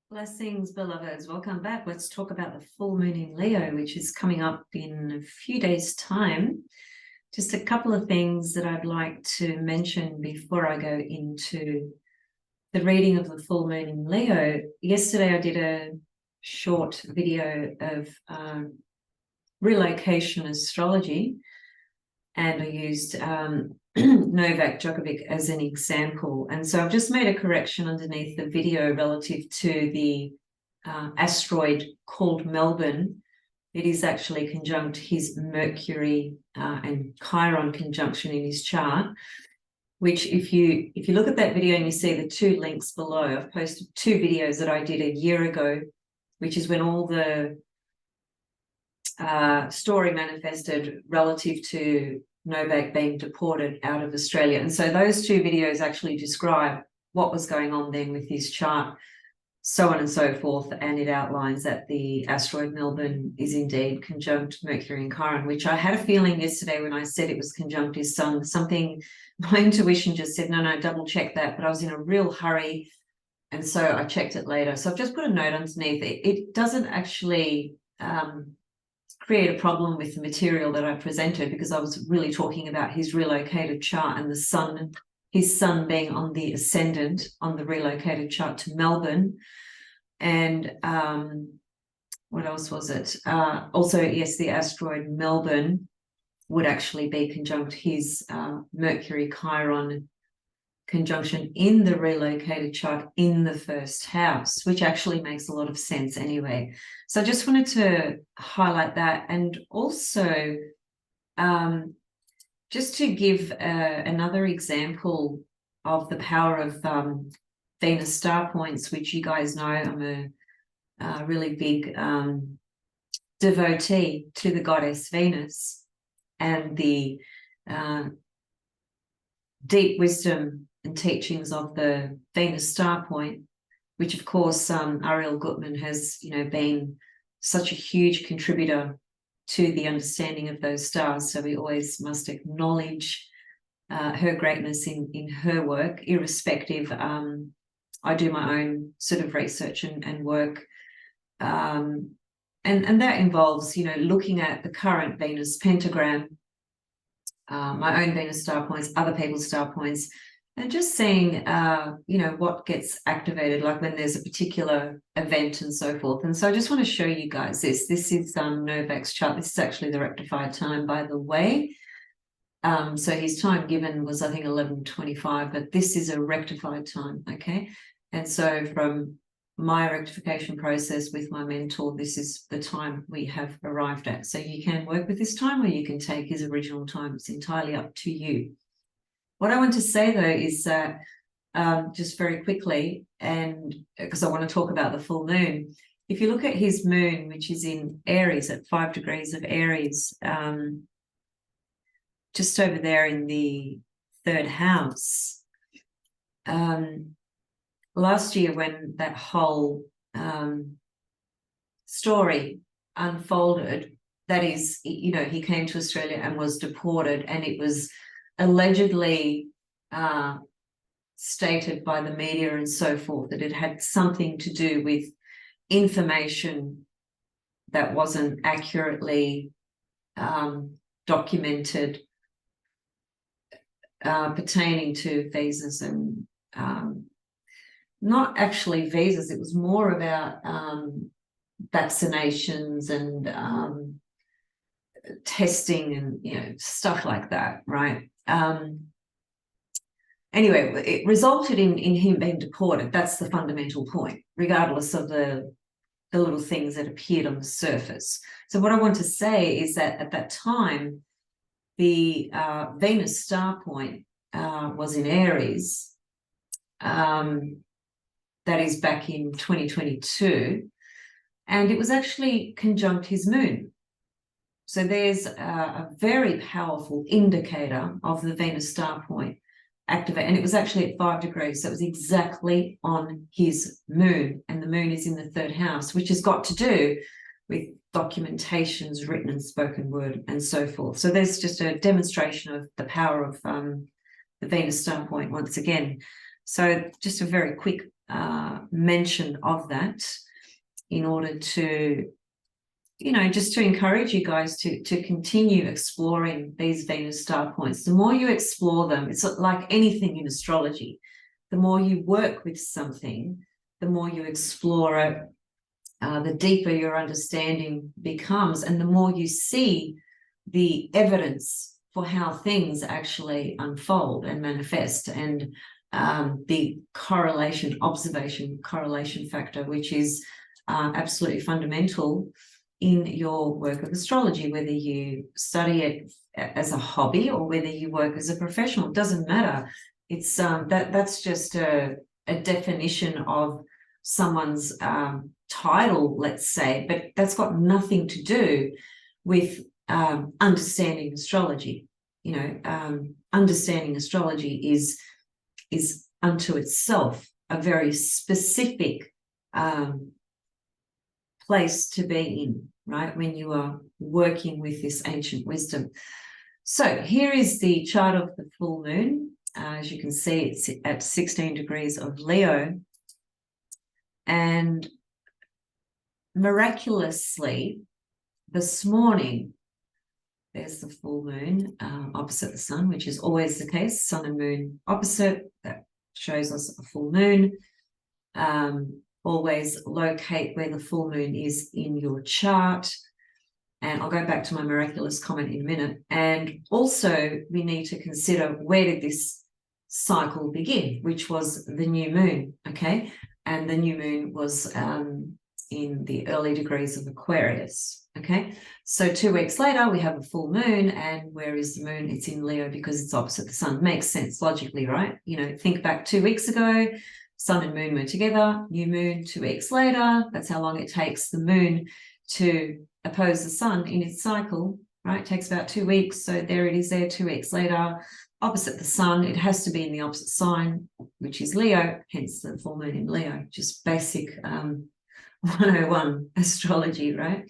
Blessings, beloveds. Welcome back. Let's talk about the full moon in Leo, which is coming up in a few days' time. Just a couple of things that I'd like to mention before I go into the reading of the full moon in Leo. Yesterday, I did a short video of relocation astrology, and I used Novak as an example. And so I've just made a correction underneath the video relative to the asteroid called Melbourne. It is actually conjunct his Mercury and Chiron conjunction in his chart, which if you look at that video and you see the two links below, I've posted two videos that I did a year ago, which is when all the story manifested relative to Novak being deported out of Australia. And so those two videos actually describe what was going on then with his chart, so on and so forth. And it outlines that the asteroid Melbourne is indeed conjunct Mercury and Chiron, which I had a feeling yesterday when I said it was conjunct his sun, something, my intuition just said, no, double check that. But I was in a real hurry. And so I checked it later. So I've just put a note underneath it. It doesn't actually create a problem with the material that I presented, because I was really talking about his relocated chart and the sun, his sun being on the ascendant on the relocated chart to Melbourne. And what else was it? Also, yes, the asteroid Melbourne would actually be conjunct his Mercury Chiron conjunction in the relocated chart in the first house, which actually makes a lot of sense anyway. So I just wanted to highlight that, and also just to give another example of the power of Venus star points, which you guys know I'm a really big devotee to the goddess Venus and the deep wisdom and teachings of the Venus star point, which of course Ariel Gutman has been such a huge contributor to the understanding of those stars. So we always must acknowledge her greatness in her work, irrespective. I do my own sort of research and work, and that involves looking at the current Venus pentagram, my own Venus star points, other people's star points, and just seeing, what gets activated, like when there's a particular event and so forth. And so I just want to show you guys this. This is Novak's chart. This is actually the rectified time, by the way. So his time given was, I think, 11:25, but this is a rectified time, okay? And so from my rectification process with my mentor, this is the time we have arrived at. So you can work with this time, or you can take his original time. It's entirely up to you. What I want to say, though, is that just very quickly, and because I want to talk about the full moon, if you look at his moon, which is in Aries at 5 degrees of Aries, just over there in the third house, last year when that whole story unfolded, that is, he came to Australia and was deported, and it was allegedly stated by the media and so forth that it had something to do with information that wasn't accurately documented pertaining to visas, and not actually visas. It was more about vaccinations and testing and stuff like that, right? Anyway, it resulted in him being deported. That's the fundamental point, regardless of the little things that appeared on the surface. So what I want to say is that at that time, the Venus star point was in Aries. That is back in 2022, and it was actually conjunct his moon. So there's a very powerful indicator of the Venus star point activate, and it was actually at 5 degrees, so it was exactly on his moon, and the moon is in the third house, which has got to do with documentations, written and spoken word, and so forth. So there's just a demonstration of the power of the Venus star point once again. So just a very quick mention of that in order to, you know, just to encourage you guys to continue exploring these Venus star points. The more you explore them, it's like anything in astrology. The more you work with something, the more you explore it, the deeper your understanding becomes, and the more you see the evidence for how things actually unfold and manifest, and the observation correlation factor, which is absolutely fundamental in your work of astrology, whether you study it as a hobby or whether you work as a professional. It doesn't matter. It's that's just a definition of someone's title, let's say, but that's got nothing to do with understanding astrology. You know, understanding astrology is unto itself a very specific place to be in, right, when you are working with this ancient wisdom. So here is the chart of the full moon. As you can see, it's at 16 degrees of Leo. And miraculously, this morning, there's the full moon opposite the sun, which is always the case. Sun and moon opposite, that shows us a full moon. Always locate where the full moon is in your chart. And I'll go back to my miraculous comment in a minute. And also, we need to consider, where did this cycle begin, which was the new moon, okay? And the new moon was in the early degrees of Aquarius, okay? So 2 weeks later, we have a full moon, and where is the moon? It's in Leo because it's opposite the sun. Makes sense logically, right? You know, think back 2 weeks ago, sun and moon were together, new moon 2 weeks later. That's how long it takes the moon to oppose the sun in its cycle, right? It takes about 2 weeks. So there it is there 2 weeks later, opposite the sun. It has to be in the opposite sign, which is Leo, hence the full moon in Leo. Just basic 101 astrology, right?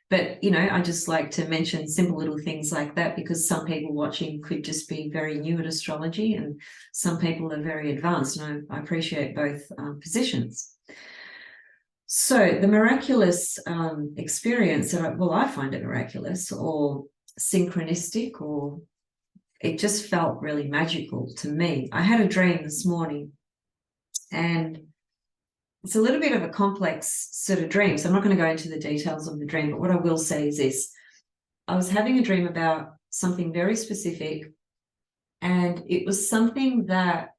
But, you know, I just like to mention simple little things like that, because some people watching could just be very new at astrology and some people are very advanced, and I appreciate both positions. So the miraculous experience, I find it miraculous or synchronistic, or it just felt really magical to me. I had a dream this morning, and it's a little bit of a complex sort of dream, so I'm not going to go into the details of the dream, but what I will say is this. I was having a dream about something very specific, and it was something that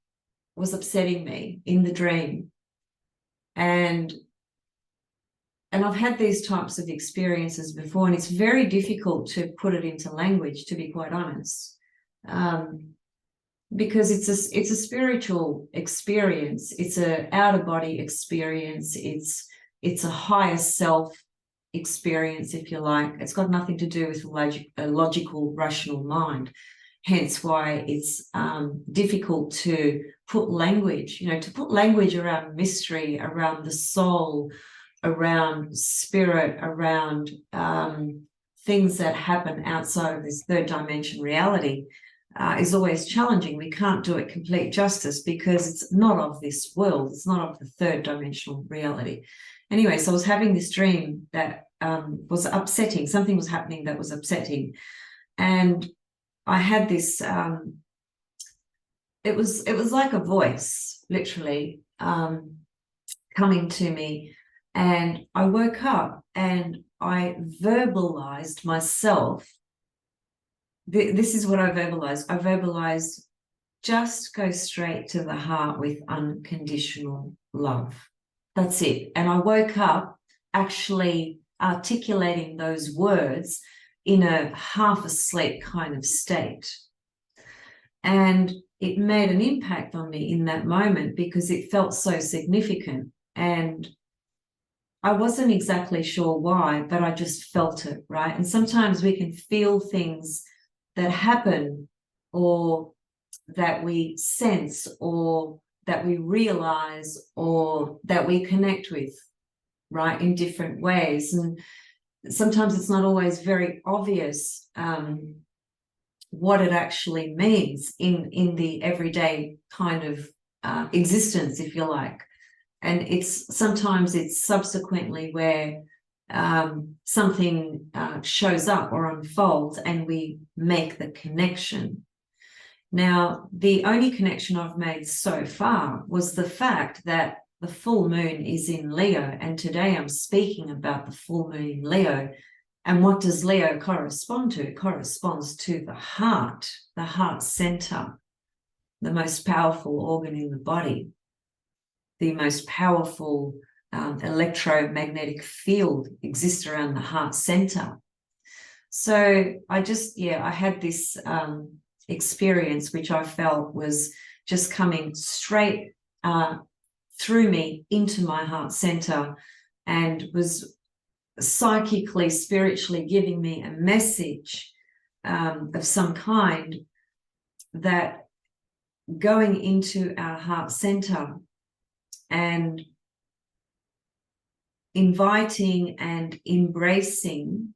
was upsetting me in the dream. And I've had these types of experiences before, and it's very difficult to put it into language, to be quite honest. Because it's a spiritual experience, it's an out-of-body experience, it's a higher self experience, if you like. It's got nothing to do with a logical, rational mind. Hence why it's difficult to put language, you know, to put language around mystery, around the soul, around spirit, around things that happen outside of this third dimension reality. Is always challenging. We can't do it complete justice because it's not of this world. It's not of the third dimensional reality. Anyway, so I was having this dream that was upsetting. Something was happening that was upsetting. And I had this, it was like a voice, literally, coming to me. And I woke up and I verbalized myself. This is what I verbalized. I verbalized, just go straight to the heart with unconditional love. That's it. And I woke up actually articulating those words in a half asleep kind of state. And it made an impact on me in that moment because it felt so significant. And I wasn't exactly sure why, but I just felt it, right? And sometimes we can feel things that happen, or that we sense, or that we realize, or that we connect with, right, in different ways. And sometimes it's not always very obvious what it actually means in the everyday kind of existence, if you like. And sometimes it's subsequently where something shows up or unfolds and we make the connection. Now, the only connection I've made so far was the fact that the full moon is in Leo, and today I'm speaking about the full moon in Leo. And what does Leo correspond to? It corresponds to the heart center, the most powerful organ in the body, the most powerful electromagnetic field exists around the heart center. So I had this experience, which I felt was just coming straight through me into my heart center, and was psychically, spiritually giving me a message of some kind, that going into our heart center and inviting and embracing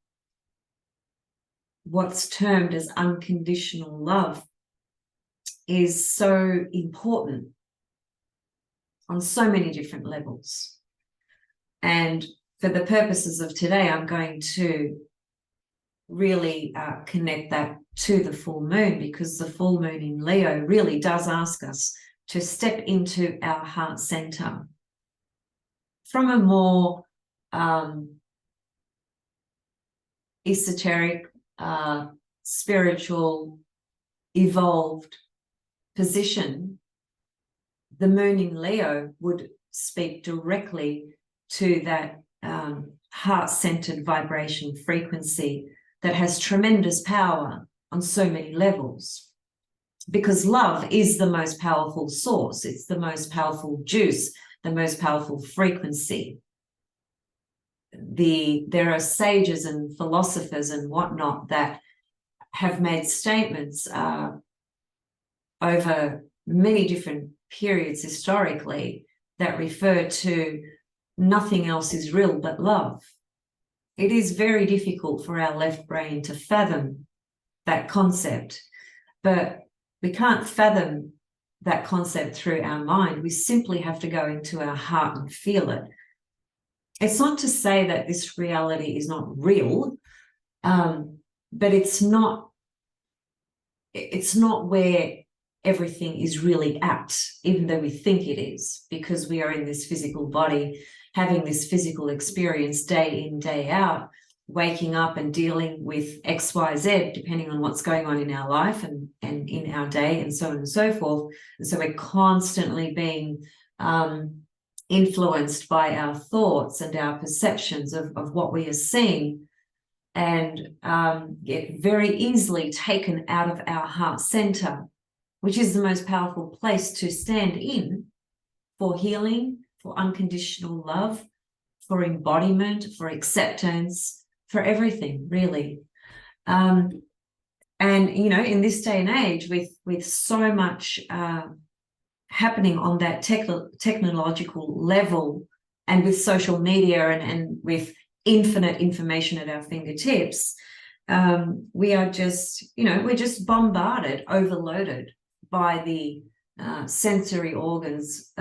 what's termed as unconditional love is so important on so many different levels. And for the purposes of today, I'm going to really connect that to the full moon, because the full moon in Leo really does ask us to step into our heart center from a more esoteric, spiritual, evolved position. The moon in Leo would speak directly to that heart-centered vibration frequency that has tremendous power on so many levels, because love is the most powerful source. It's the most powerful juice, the most powerful frequency. There are sages and philosophers and whatnot that have made statements over many different periods historically that refer to nothing else is real but love. It is very difficult for our left brain to fathom that concept, but we can't fathom that concept through our mind. We simply have to go into our heart and feel it. It's not to say that this reality is not real, but it's not where everything is really at, even though we think it is, because we are in this physical body, having this physical experience day in, day out, waking up and dealing with XYZ, depending on what's going on in our life and in our day, and so on and so forth. And so we're constantly being influenced by our thoughts and our perceptions of what we are seeing, and get very easily taken out of our heart center, which is the most powerful place to stand in for healing, for unconditional love, for embodiment, for acceptance, for everything, really. And, you know, in this day and age, with so much happening on that technological level, and with social media and with infinite information at our fingertips, we are just, you know, we're just bombarded, overloaded by the sensory organs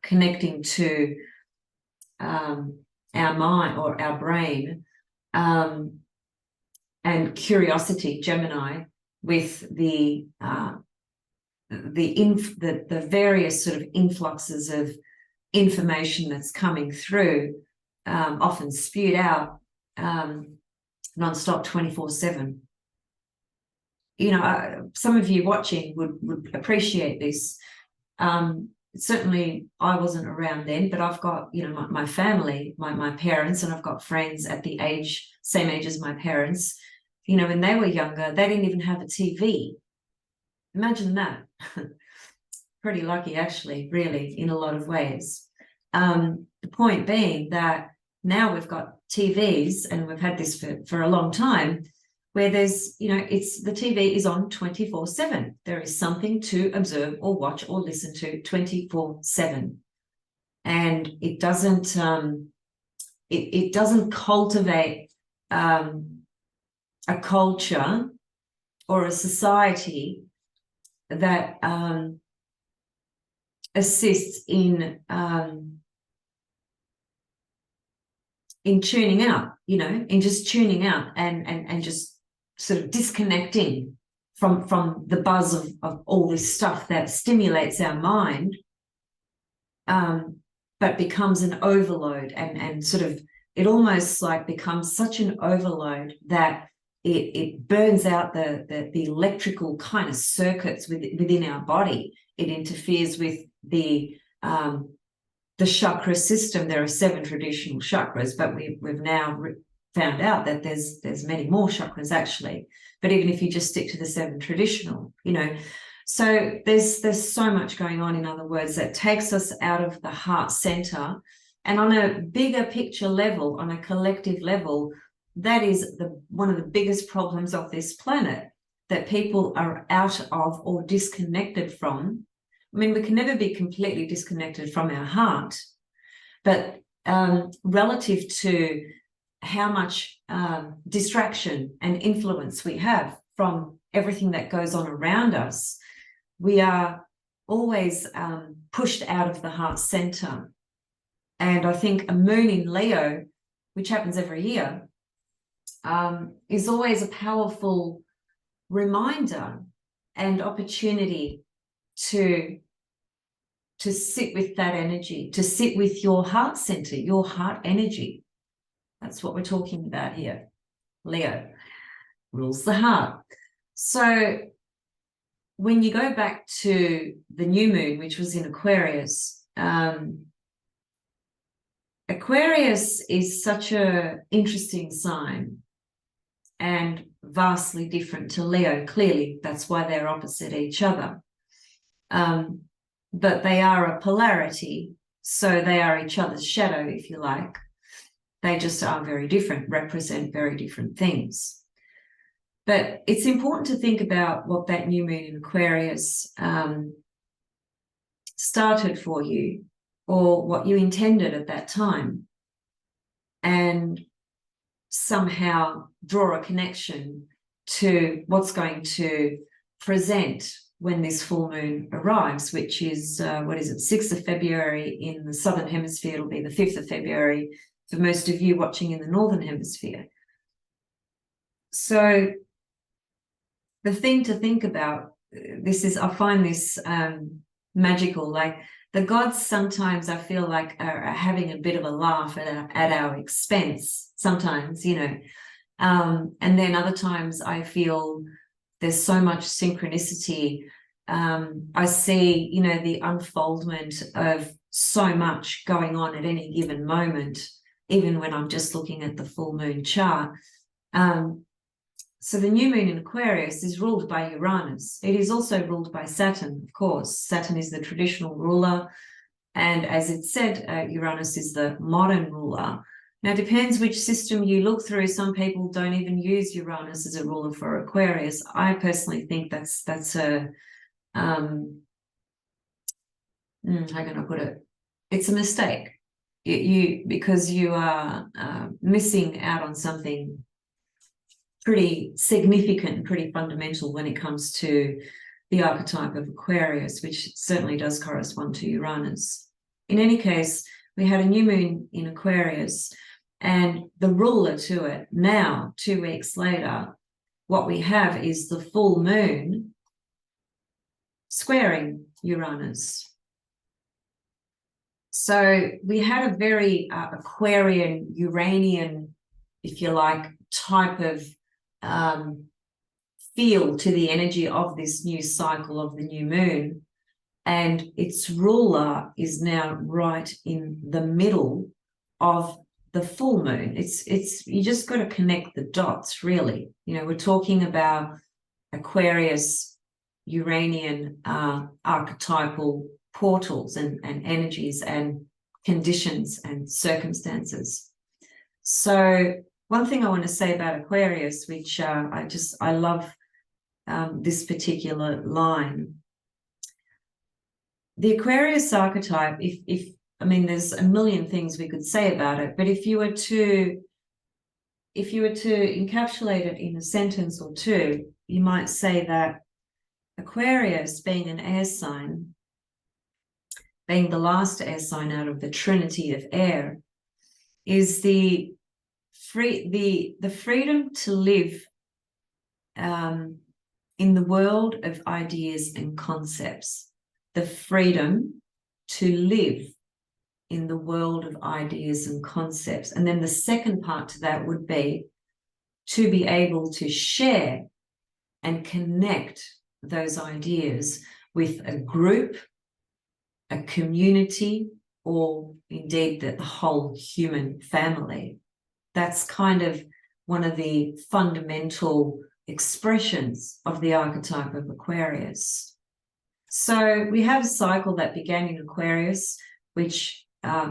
connecting to our mind or our brain, and curiosity, Gemini, with the various sort of influxes of information that's coming through, often spewed out nonstop, 24/7. You know, some of you watching would appreciate this. Certainly I wasn't around then, but I've got, you know, my family, my parents, and I've got friends at the same age as my parents. You know, when they were younger, they didn't even have a TV. Imagine that. Pretty lucky, actually, really, in a lot of ways. The point being that now we've got TVs, and we've had this for a long time, where there's, you know, the TV is on 24/7. There is something to observe or watch or listen to 24/7. And it doesn't it doesn't cultivate a culture or a society that assists in tuning out, in just tuning out and just sort of disconnecting from the buzz of all this stuff that stimulates our mind, but becomes an overload and sort of, it almost like becomes such an overload that it burns out the electrical kind of circuits within our body. It interferes with the chakra system. There are 7 traditional chakras, but we've now found out that there's many more chakras actually. But even if you just stick to the 7 traditional, so there's so much going on, in other words, that takes us out of the heart center. And on a bigger picture level, on a collective level, that is one of the biggest problems of this planet, that people are out of or disconnected from. I mean, we can never be completely disconnected from our heart, but relative to how much distraction and influence we have from everything that goes on around us, we are always pushed out of the heart center. And I think a moon in Leo, which happens every year, is always a powerful reminder and opportunity to sit with that energy, to sit with your heart center, your heart energy. That's what we're talking about here. Leo rules the heart. So when you go back to the new moon, which was in Aquarius, Aquarius is such an interesting sign and vastly different to Leo. Clearly, that's why they're opposite each other. But they are a polarity, so they are each other's shadow, if you like. They just are very different, represent very different things. But it's important to think about what that new moon in Aquarius started for you, or what you intended at that time, and somehow draw a connection to what's going to present when this full moon arrives, which is, 6th of February in the Southern Hemisphere. It'll be the 5th of February for most of you watching in the Northern Hemisphere. So the thing to think about, I find this magical, like the gods sometimes I feel like are having a bit of a laugh at our expense sometimes, and then other times I feel there's so much synchronicity. I see, the unfoldment of so much going on at any given moment, even when I'm just looking at the full moon chart. So the new moon in Aquarius is ruled by Uranus. It is also ruled by Saturn, of course. Saturn is the traditional ruler. And as it said, Uranus is the modern ruler. Now, it depends which system you look through. Some people don't even use Uranus as a ruler for Aquarius. I personally think that's a, how can I put it? It's a mistake. Because you are missing out on something pretty significant and pretty fundamental when it comes to the archetype of Aquarius, which certainly does correspond to Uranus. In any case, we had a new moon in Aquarius, and the ruler to it now, 2 weeks later, what we have is the full moon squaring Uranus. So we had a very Aquarian, Uranian, if you like, type of feel to the energy of this new cycle of the new moon, and its ruler is now right in the middle of the full moon. It's you just got to connect the dots, really. We're talking about Aquarius, Uranian archetypal portals and energies and conditions and circumstances. So one thing I want to say about Aquarius, which I love this particular line. The Aquarius archetype, there's a million things we could say about it, but if you were to encapsulate it in a sentence or two, you might say that Aquarius, being an air sign, being the last air sign out of the trinity of air, is the freedom to live in the world of ideas and concepts. The freedom to live in the world of ideas and concepts. And then the second part to that would be to be able to share and connect those ideas with a group, a community, or indeed the whole human family. That's kind of one of the fundamental expressions of the archetype of Aquarius. So we have a cycle that began in Aquarius, which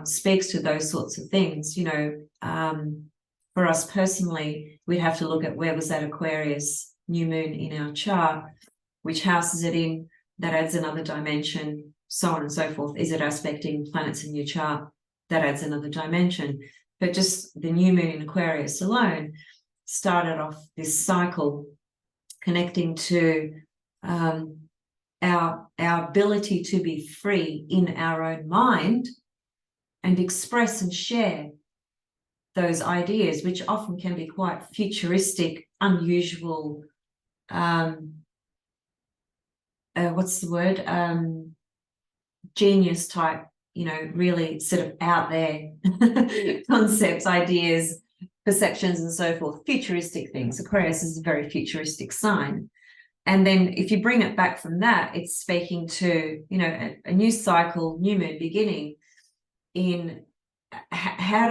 speaks to those sorts of things. You know, for us personally, we'd have to look at where was that Aquarius new moon in our chart, which house is it in, that adds another dimension, so on and so forth. Is it aspecting planets in your chart? That adds another dimension. But just the new moon in Aquarius alone started off this cycle connecting to our ability to be free in our own mind and express and share those ideas, which often can be quite futuristic, unusual, what's the word? Genius type, you know, really sort of out there concepts, ideas, perceptions, and so forth, futuristic things. Aquarius is a very futuristic sign. And then if you bring it back from that, it's speaking to, you know, a new cycle, new moon beginning in how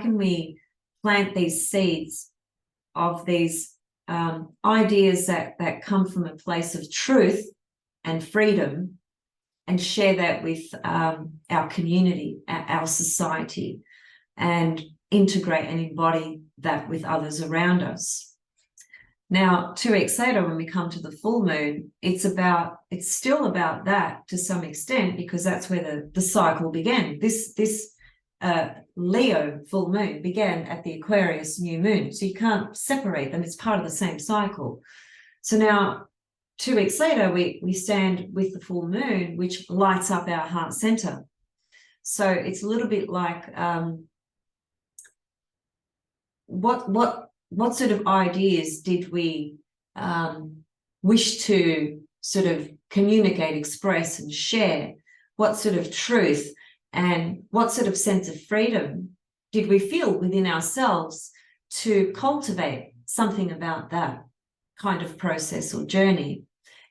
can we plant these seeds of these ideas that come from a place of truth and freedom, and share that with our community, our society, and integrate and embody that with others around us. Now, 2 weeks later, when we come to the full moon, it's still about that to some extent, because that's where the cycle began. This Leo full moon began at the Aquarius new moon, so you can't separate them. It's part of the same cycle. So now, 2 weeks later, we stand with the full moon, which lights up our heart center. So it's a little bit like what sort of ideas did we wish to sort of communicate, express, and share? What sort of truth and what sort of sense of freedom did we feel within ourselves to cultivate something about that kind of process or journey?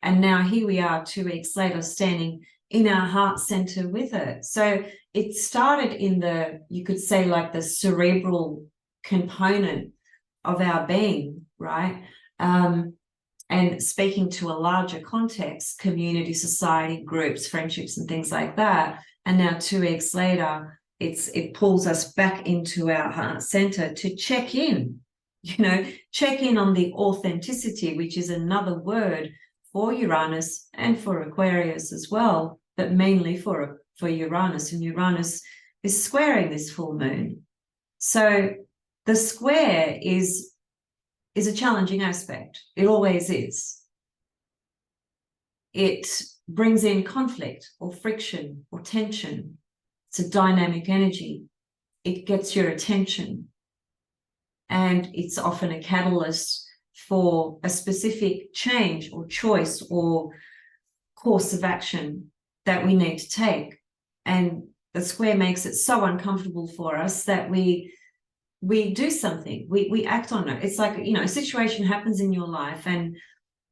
And now here we are 2 weeks later, standing in our heart center with it. So it started in the, you could say, like the cerebral component of our being, right? And speaking to a larger context, community, society, groups, friendships, and things like that. And now 2 weeks later, it pulls us back into our heart center to check in, you know, check in on the authenticity, which is another word for Uranus and for Aquarius as well, but mainly for Uranus. And Uranus is squaring this full moon. So the square is a challenging aspect. It always is. It brings in conflict or friction or tension. It's a dynamic energy. It gets your attention. And it's often a catalyst for a specific change or choice or course of action that we need to take. And the square makes it so uncomfortable for us that we do something, we act on it. It's like, you know, a situation happens in your life and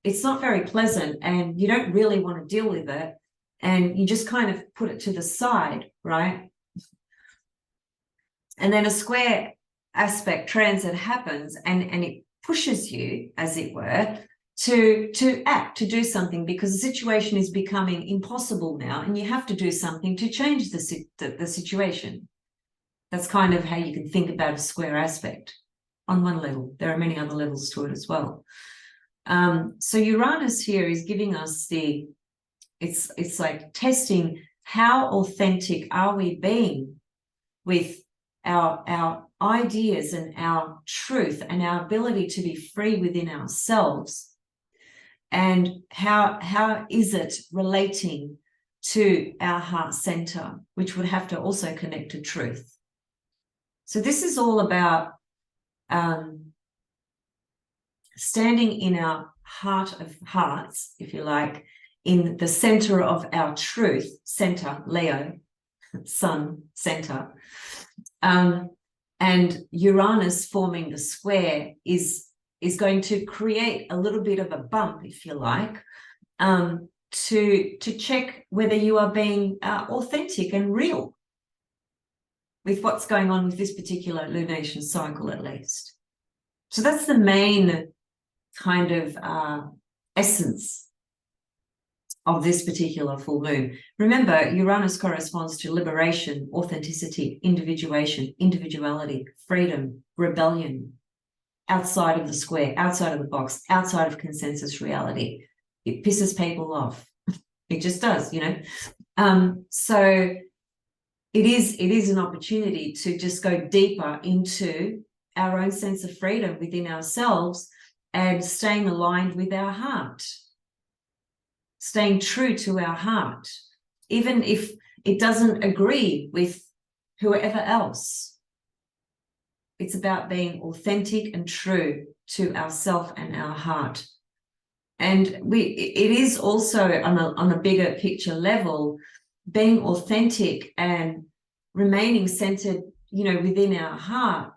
it's not very pleasant and you don't really want to deal with it, and you just kind of put it to the side, right? And then a square aspect transit happens and it pushes you, as it were, to act, to do something, because the situation is becoming impossible now and you have to do something to change the situation. That's kind of how you can think about a square aspect on one level. There are many other levels to it as well. So Uranus here is giving us it's like testing how authentic are we being with our ideas and our truth and our ability to be free within ourselves, and how is it relating to our heart center, which would have to also connect to truth. So this is all about standing in our heart of hearts, if you like, in the center of our truth, center, Leo, sun, center. And Uranus forming the square is going to create a little bit of a bump, if you like, to check whether you are being authentic and real with what's going on with this particular lunation cycle, at least. So that's the main kind of essence of this particular full moon. Remember, Uranus corresponds to liberation, authenticity, individuality, freedom, rebellion, outside of the square, outside of the box, outside of consensus reality. It pisses people off. It just does, you know. So it is an opportunity to just go deeper into our own sense of freedom within ourselves and staying aligned with our heart, staying true to our heart, even if it doesn't agree with whoever else. It's about being authentic and true to ourself and our heart. And it is also on a bigger picture level, being authentic and remaining centered, you know, within our heart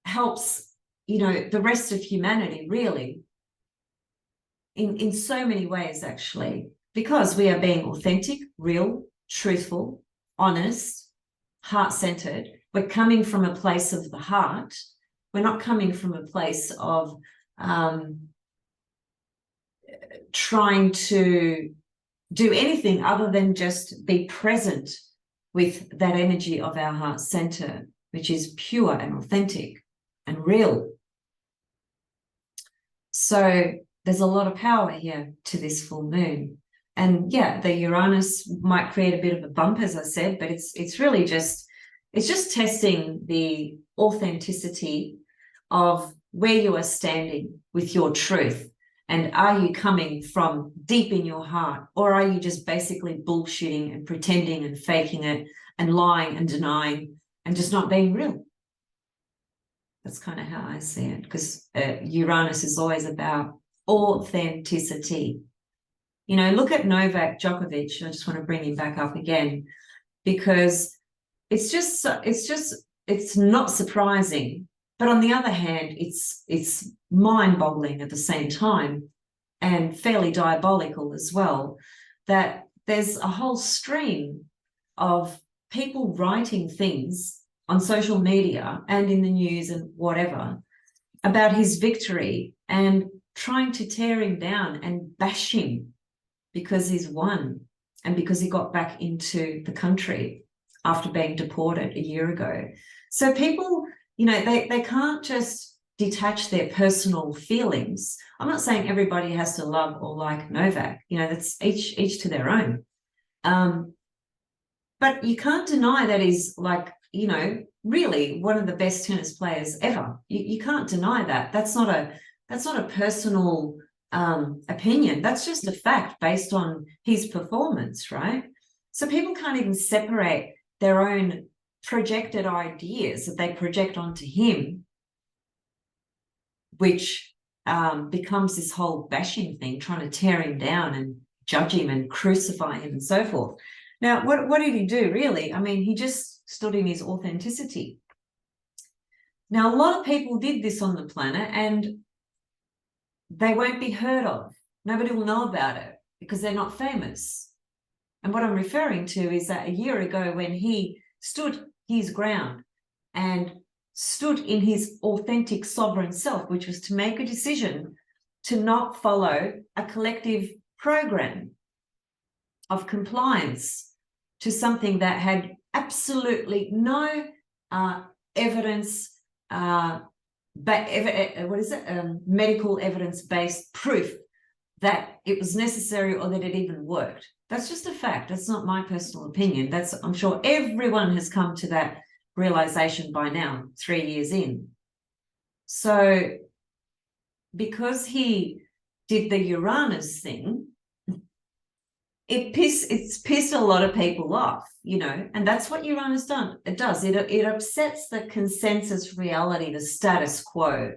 helps, you know, the rest of humanity, really, in so many ways, actually, because we are being authentic, real, truthful, honest, heart-centered. We're coming from a place of the heart. We're not coming from a place of trying to do anything other than just be present with that energy of our heart center, which is pure and authentic and real. So there's a lot of power here to this full moon. And yeah, the Uranus might create a bit of a bump, as I said, but it's really just, it's just testing the authenticity of where you are standing with your truth. And are you coming from deep in your heart, or are you just basically bullshitting and pretending and faking it and lying and denying and just not being real? That's kind of how I see it, because Uranus is always about authenticity. You know, look at Novak Djokovic. I just want to bring him back up again, because it's not surprising, but on the other hand, it's mind-boggling at the same time, and fairly diabolical as well, that there's a whole stream of people writing things on social media and in the news and whatever about his victory and trying to tear him down and bash him because he's won and because he got back into the country after being deported a year ago. So people, you know, they can't just detach their personal feelings. I'm not saying everybody has to love or like Novak, you know, that's each to their own. But you can't deny that he's, like, you know, really one of the best tennis players ever. You can't deny that. That's not a personal opinion. That's just a fact based on his performance, right? So people can't even separate their own projected ideas that they project onto him, which becomes this whole bashing thing, trying to tear him down and judge him and crucify him and so forth. Now, what did he do, really? I mean, he just stood in his authenticity. Now, a lot of people did this on the planet and they won't be heard of. Nobody will know about it because they're not famous. And what I'm referring to is that a year ago, when he stood his ground and stood in his authentic sovereign self, which was to make a decision to not follow a collective program of compliance to something that had absolutely no evidence, medical evidence-based proof that it was necessary or that it even worked. That's just a fact. That's not my personal opinion. I'm sure everyone has come to that realization by now, 3 years in. So because he did the Uranus thing, it's pissed a lot of people off, you know, and that's what Uranus done. It does. It upsets the consensus reality, the status quo,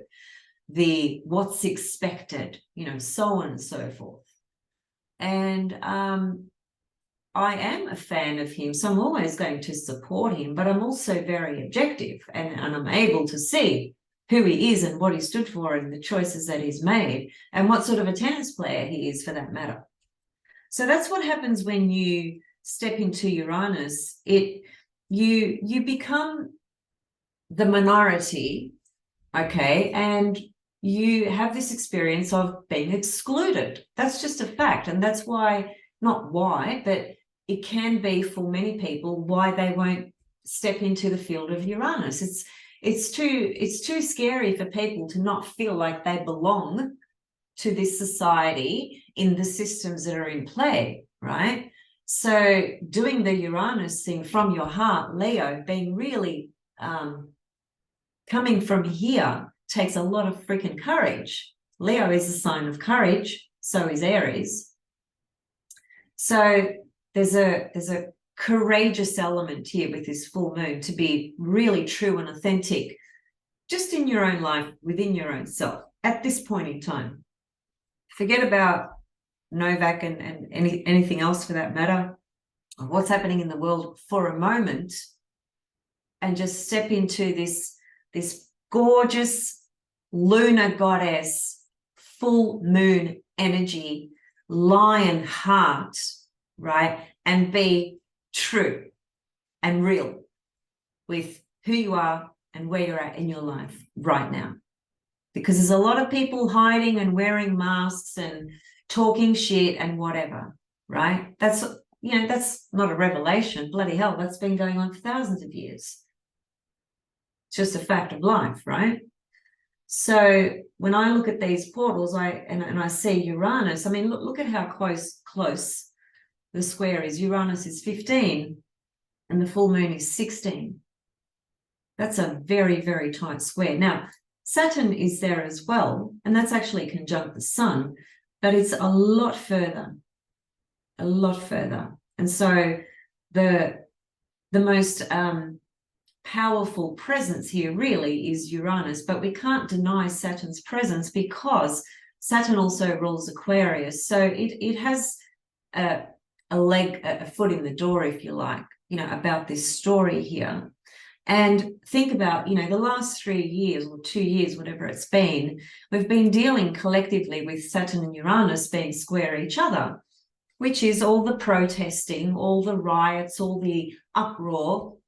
the what's expected, you know, so on and so forth. And I am a fan of him, so I'm always going to support him, but I'm also very objective, and I'm able to see who he is and what he stood for and the choices that he's made and what sort of a tennis player he is, for that matter. So that's what happens when you step into Uranus. You become the minority, okay, and you have this experience of being excluded. That's just a fact, and that's why, not why, but it can be for many people why they won't step into the field of Uranus. It's too scary for people to not feel like they belong to this society in the systems that are in play, right? So doing the Uranus thing from your heart, Leo, being really coming from here takes a lot of freaking courage. Leo is a sign of courage, so is Aries. So there's a courageous element here with this full moon to be really true and authentic, just in your own life, within your own self, at this point in time. Forget about Novak and anything else for that matter, or what's happening in the world for a moment, and just step into this gorgeous lunar goddess, full moon energy, lion heart, right? And be true and real with who you are and where you're at in your life right now. Because there's a lot of people hiding and wearing masks and talking shit and whatever, right? That's, you know, that's not a revelation. Bloody hell, that's been going on for thousands of years. It's just a fact of life, right? So when I look at these portals, I see Uranus. I mean, look at how close the square is. Uranus is 15 and the full moon is 16. That's a very, very tight square. Now, Saturn is there as well, and that's actually conjunct the sun, but it's a lot further. And so the most powerful presence here really is Uranus, but we can't deny Saturn's presence because Saturn also rules Aquarius. So it has a foot in the door, if you like, you know, about this story here. And think about, you know, the last 3 years or 2 years, whatever it's been, we've been dealing collectively with Saturn and Uranus being square each other, which is all the protesting, all the riots, all the uproar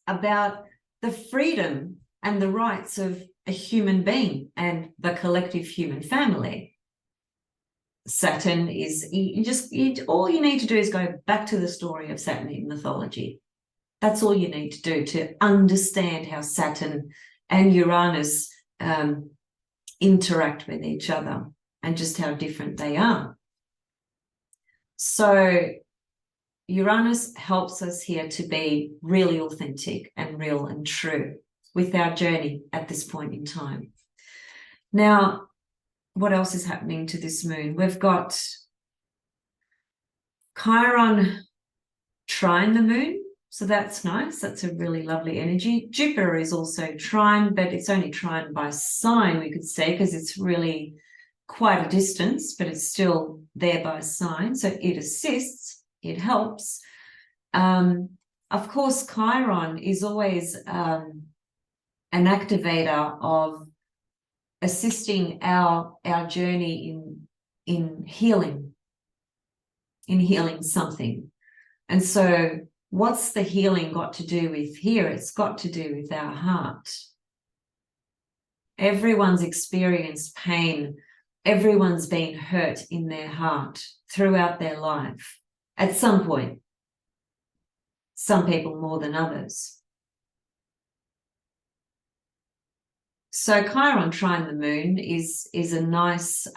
about the freedom and the rights of a human being and the collective human family. Saturn is, all you need to do is go back to the story of Saturn in mythology. That's all you need to do to understand how Saturn and Uranus interact with each other and just how different they are. So Uranus helps us here to be really authentic and real and true with our journey at this point in time. Now, what else is happening to this moon? We've got Chiron trine the moon. So that's nice. That's a really lovely energy. Jupiter is also trine, but it's only trine by sign, we could say, because it's really quite a distance, but it's still there by sign. So it assists, it helps. Of course, Chiron is always an activator of assisting our journey in healing something. And so what's the healing got to do with here? It's got to do with our heart. Everyone's experienced pain. Everyone's been hurt in their heart throughout their life at some point. Some people more than others. So Chiron trine the moon is a nice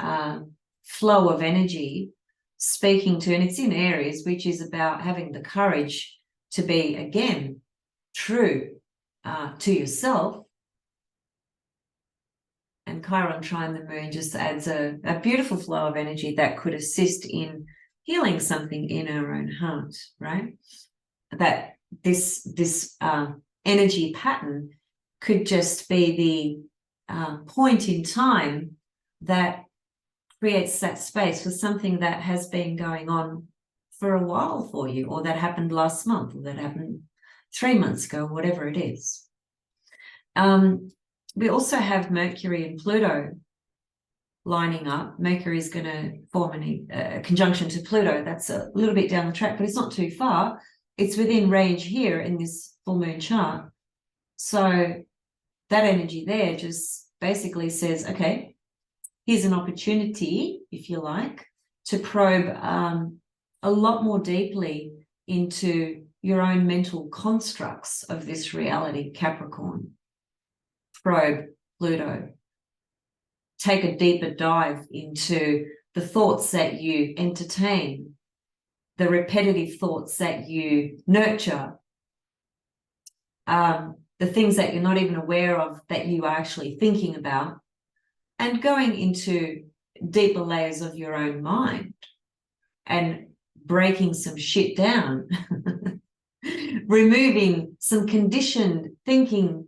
flow of energy speaking to, and it's in Aries, which is about having the courage to be, again, true to yourself. And Chiron trine the moon just adds a beautiful flow of energy that could assist in healing something in our own heart, right? That this energy pattern could just be the point in time that creates that space for something that has been going on for a while for you, or that happened last month, or that happened 3 months ago, whatever it is. We also have Mercury and Pluto lining up. Mercury is going to form a conjunction to Pluto. That's a little bit down the track, but it's not too far. It's within range here in this full moon chart. So that energy there just basically says, okay, here's an opportunity, if you like, to probe a lot more deeply into your own mental constructs of this reality, Capricorn. Probe Pluto. Take a deeper dive into the thoughts that you entertain, the repetitive thoughts that you nurture, the things that you're not even aware of that you are actually thinking about, and going into deeper layers of your own mind and breaking some shit down, removing some conditioned thinking,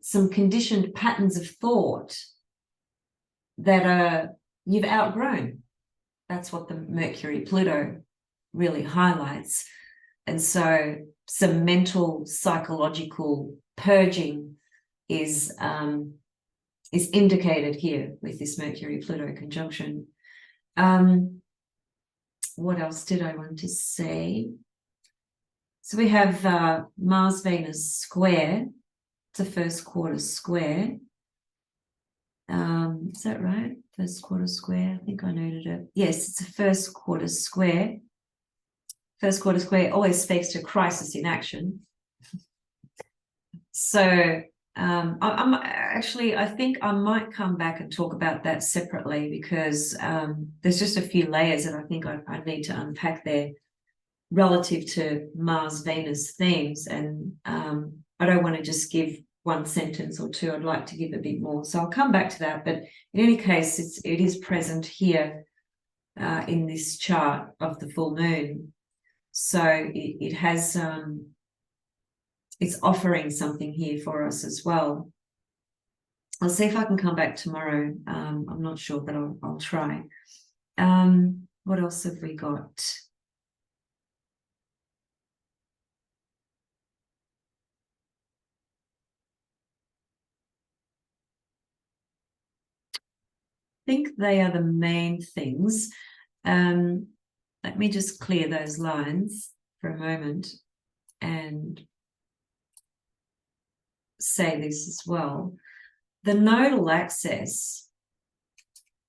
some conditioned patterns of thought that you've outgrown. That's what the Mercury-Pluto really highlights. And so some mental, psychological purging is indicated here with this Mercury-Pluto conjunction. What else did I want to say? So we have Mars-Venus square. It's a first quarter square. Is that right? First quarter square. I think I noted it. Yes, it's a first quarter square. First quarter square always speaks to crisis in action. So I think I might come back and talk about that separately, because there's just a few layers that I think I need to unpack there relative to Mars-Venus themes. And I don't want to just give one sentence or two. I'd like to give a bit more. So I'll come back to that. But in any case, it is present here in this chart of the full moon. So it has, it's offering something here for us as well. I'll see if I can come back tomorrow. I'm not sure, but I'll try. What else have we got? I think they are the main things. Let me just clear those lines for a moment and say this as well. The nodal axis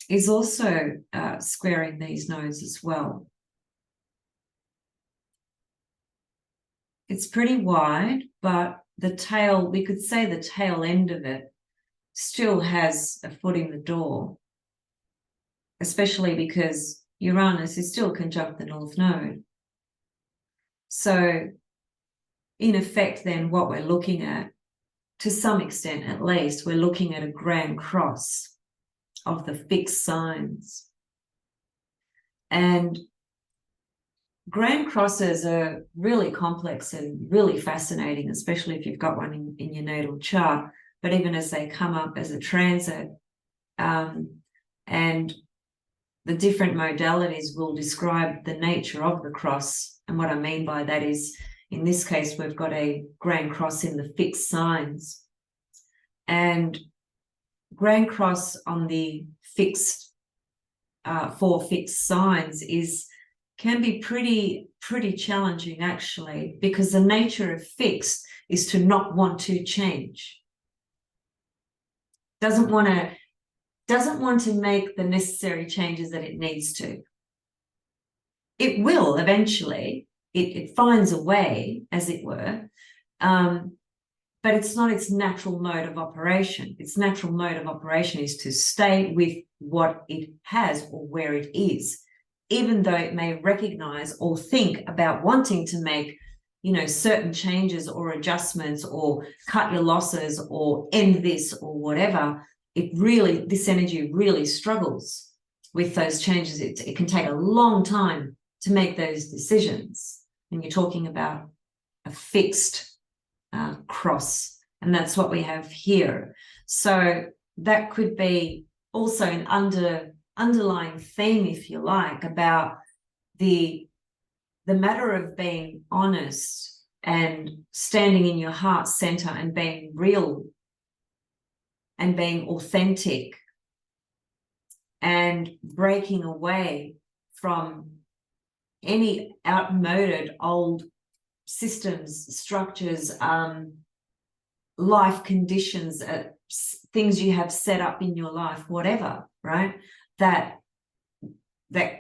is also squaring these nodes as well. It's pretty wide, but the tail, we could say the tail end of it still has a foot in the door, especially because Uranus is still conjunct the North Node. So in effect, then, what we're looking at, to some extent at least, we're looking at a grand cross of the fixed signs. And grand crosses are really complex and really fascinating, especially if you've got one in your natal chart, but even as they come up as a transit, and the different modalities will describe the nature of the cross. And what I mean by that is, in this case, we've got a grand cross in the fixed signs. And grand cross on the fixed, 4 fixed signs can be pretty challenging, actually, because the nature of fixed is to not want to change. Doesn't want to make the necessary changes that it needs to. It will eventually. It finds a way, as it were, but it's not its natural mode of operation. Its natural mode of operation is to stay with what it has or where it is, even though it may recognize or think about wanting to make, certain changes or adjustments or cut your losses or end this or whatever. This energy really struggles with those changes, it can take a long time to make those decisions. And you're talking about a fixed cross, and that's what we have here. So that could be also an underlying theme, if you like, about the matter of being honest and standing in your heart center and being real and being authentic and breaking away from any outmoded old systems, structures, life conditions, things you have set up in your life, whatever, right? That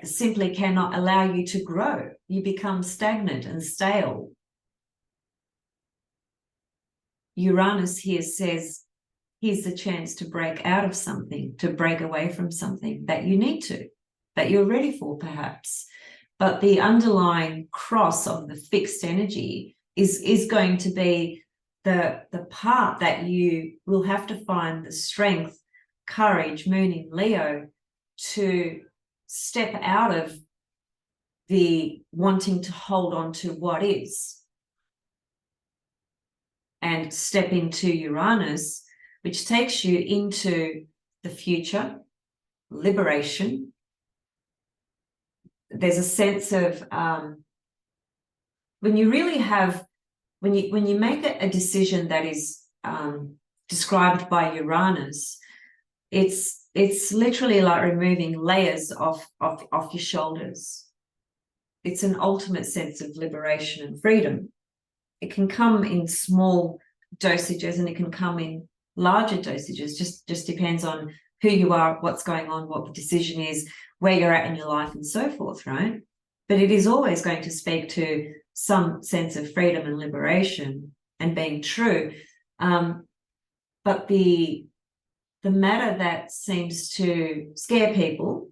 simply cannot allow you to grow. You become stagnant and stale. Uranus here says, here's the chance to break out of something, to break away from something that you need to, that you're ready for perhaps. But the underlying cross of the fixed energy is going to be the part that you will have to find the strength, courage, moon in Leo, to step out of the wanting to hold on to what is and step into Uranus, which takes you into the future, liberation. There's a sense of when you really have, when you make a decision that is described by Uranus, it's literally like removing layers off your shoulders. It's an ultimate sense of liberation and freedom. It can come in small dosages and it can come in larger dosages, just depends on who you are, what's going on, what the decision is, where you're at in your life and so forth, right? But it is always going to speak to some sense of freedom and liberation and being true. But the matter that seems to scare people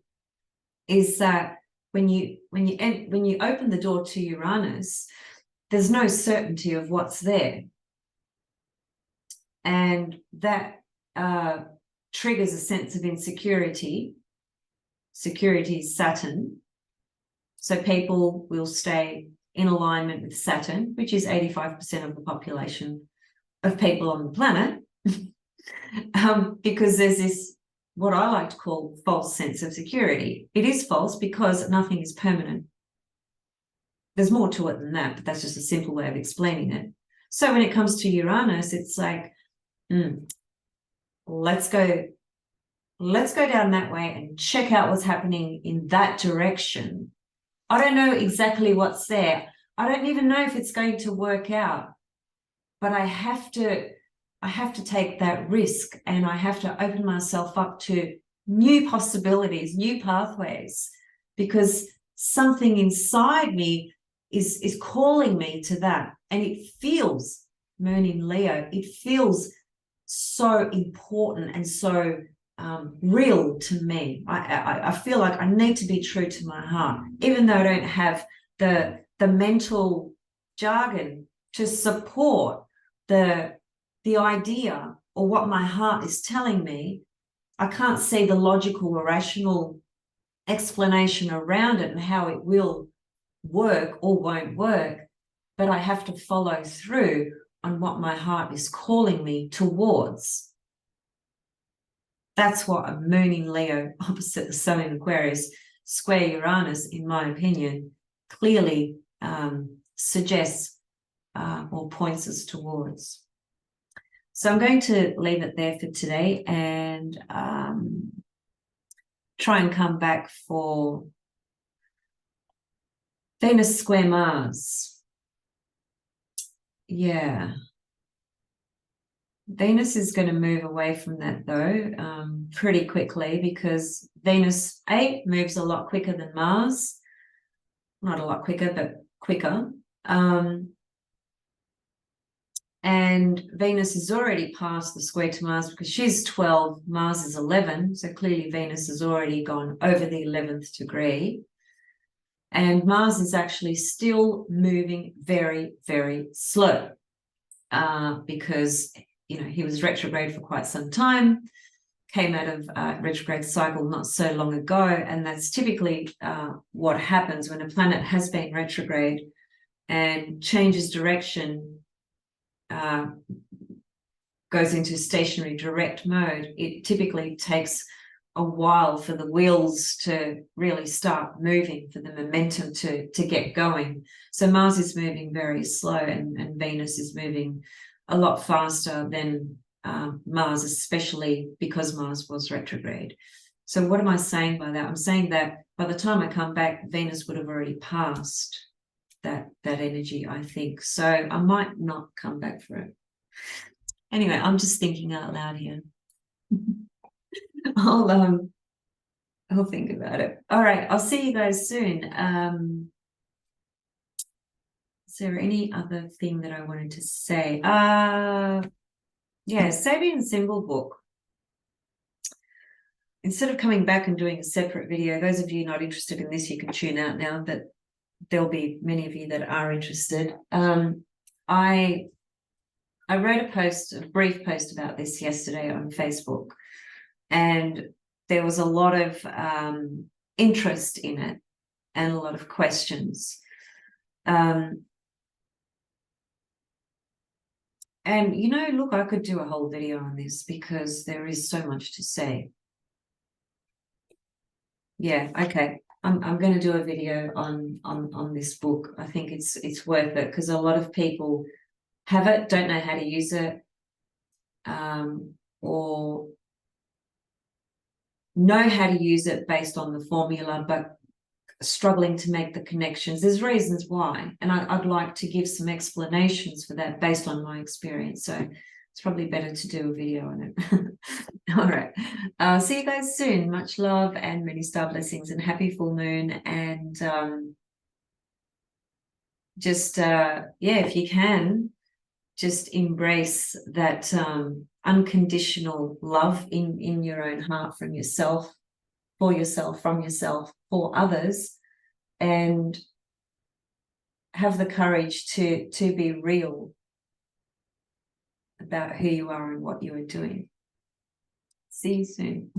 is that when you open the door to Uranus, there's no certainty of what's there. And that triggers a sense of insecurity. Security is Saturn. So people will stay in alignment with Saturn, which is 85% of the population of people on the planet, because there's this, what I like to call, false sense of security. It is false because nothing is permanent. There's more to it than that, but that's just a simple way of explaining it. So when it comes to Uranus, it's like, let's go down that way and check out what's happening in that direction. I don't know exactly what's there. I don't even know if it's going to work out, but I have to take that risk, and I have to open myself up to new possibilities, new pathways, because something inside me is calling me to that. And it feels, moon in Leo, it feels so important and so real to me. I feel like I need to be true to my heart, even though I don't have the mental jargon to support the idea or what my heart is telling me. I can't see the logical or rational explanation around it and how it will work or won't work, but I have to follow through on what my heart is calling me towards. That's what a moon in Leo opposite the sun in Aquarius square Uranus, in my opinion, clearly suggests or points us towards. So I'm going to leave it there for today and try and come back for Venus square Mars. Yeah. Venus is going to move away from that though pretty quickly, because Venus moves a lot quicker than Mars. Not a lot quicker, but quicker. And Venus is already past the square to Mars because she's 12, Mars is 11. So clearly Venus has already gone over the 11th degree. And Mars is actually still moving very, very slow because, you know, he was retrograde for quite some time. came out of retrograde cycle not so long ago, and that's typically what happens when a planet has been retrograde and changes direction, goes into stationary direct mode. It typically takes a while for the wheels to really start moving, for the momentum to get going. So Mars is moving very slow, and Venus is moving a lot faster than Mars, especially because Mars was retrograde. So what am I saying by that? I'm saying that by the time I come back, Venus would have already passed that energy, I think. So I might not come back for it. Anyway, I'm just thinking out loud here. I'll think about it. All right, I'll see you guys soon. Is there any other thing that I wanted to say? Yeah, Sabian Symbol book. Instead of coming back and doing a separate video, those of you not interested in this, you can tune out now, but there'll be many of you that are interested. I wrote a post, a brief post about this yesterday on Facebook, and there was a lot of interest in it and a lot of questions. And, you know, look, I could do a whole video on this because there is so much to say. Yeah, okay. I'm going to do a video on this book. I think it's worth it because a lot of people have it, don't know how to use it, or know how to use it based on the formula, but struggling to make the connections. There's reasons why, and I'd like to give some explanations for that based on my experience. So it's probably better to do a video on it. All right. See you guys soon. Much love and many star blessings and happy full moon. And yeah, if you can, just embrace that unconditional love in your own heart, from yourself, for yourself, from yourself, for others, and have the courage to be real about who you are and what you are doing. See you soon.